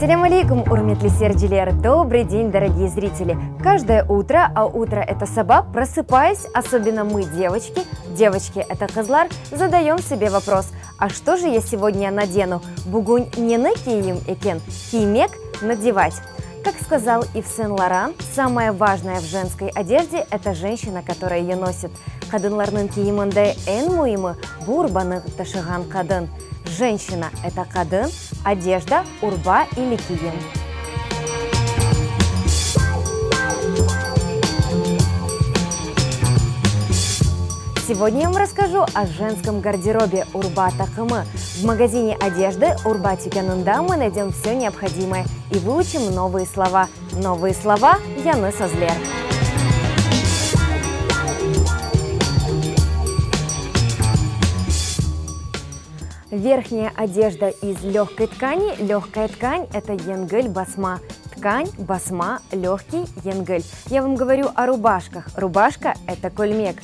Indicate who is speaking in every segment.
Speaker 1: Ассаляму алейкум, урметли серджилер. Добрый день, дорогие зрители. Каждое утро, а утро это сабаб, просыпаясь, особенно мы, девочки это кызлар, задаем себе вопрос: а что же я сегодня надену? Бугунь не на киим экен, кимек надевать. Как сказал Ив Сен-Лоран, самое важное в женской одежде – это женщина, которая ее носит. Кадынларның киимінде эн муйымы бурбаны ташыган кадын. Женщина – это кадын, одежда, урба или киим. Сегодня я вам расскажу о женском гардеробе Урба Такымы. В магазине одежды Урба Тюкянында мы найдем все необходимое и выучим новые слова. Новые слова Яны Созлер. Верхняя одежда из легкой ткани. Легкая ткань – это енгель басма. Ткань, басма, легкий, енгель. Я вам говорю о рубашках. Рубашка – это кольмек.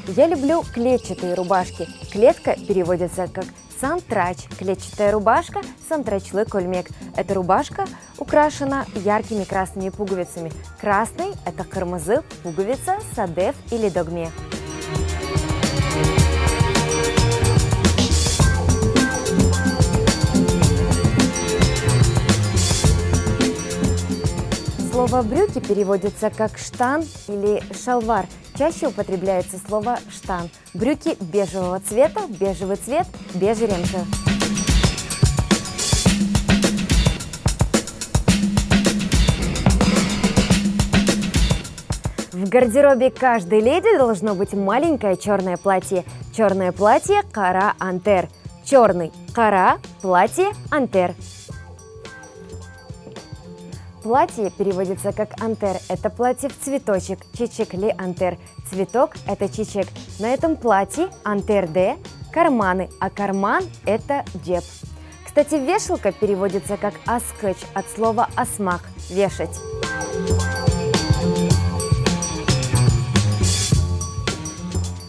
Speaker 1: Я люблю клетчатые рубашки. Клетка переводится как сантрач. Клетчатая рубашка – сантрачлы кольмек. Эта рубашка украшена яркими красными пуговицами. Красный – это кырмызы, пуговица, садеф или догме. Слово «брюки» переводится как «штан» или «шалвар». Чаще употребляется слово «штан». Брюки бежевого цвета, бежевый цвет, бежеренка. В гардеробе каждой леди должно быть маленькое черное платье. Черное платье – кара антер. Черный – кара, платье – антер. Платье переводится как антер. Это платье в цветочек, чечекли антер. Цветок – это чечек. На этом платье антер-де карманы, а карман – это джеб. Кстати, вешалка переводится как аскыч от слова асмак – вешать.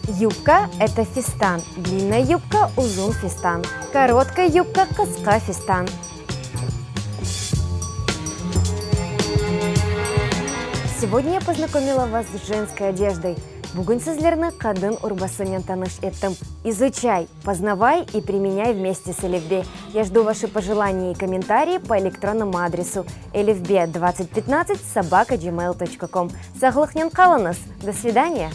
Speaker 1: Юбка – это фистан. Длинная юбка – узун фистан. Короткая юбка – кыска фистан. Сегодня я познакомила вас с женской одеждой. Бугун сізлерні кадын урбасымен таныш еттім. Изучай, познавай и применяй вместе с Элифбе. Я жду ваши пожелания и комментарии по электронному адресу elifbe2015@gmail.com. Саглыхнен калыныз. До свидания.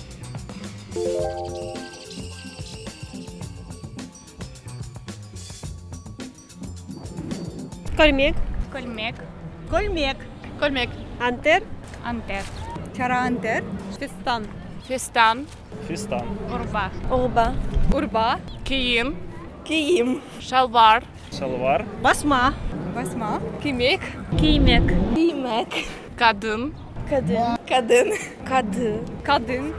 Speaker 2: Кольмек.
Speaker 3: Кольмек.
Speaker 2: Кольмек.
Speaker 3: Кольмек.
Speaker 2: Антер.
Speaker 3: Антер.
Speaker 2: Чара антер. Фистан.
Speaker 3: Фистан.
Speaker 4: Фистан.
Speaker 3: Урба.
Speaker 2: Урба.
Speaker 3: Урба. Киим.
Speaker 2: Киим.
Speaker 3: Шалвар.
Speaker 4: Шалвар.
Speaker 2: Басма. Басма.
Speaker 3: Кимек. Кимек.
Speaker 2: Кимек.
Speaker 3: Кадын.
Speaker 2: Кадын. Кадын. Кадын.
Speaker 3: Кадын.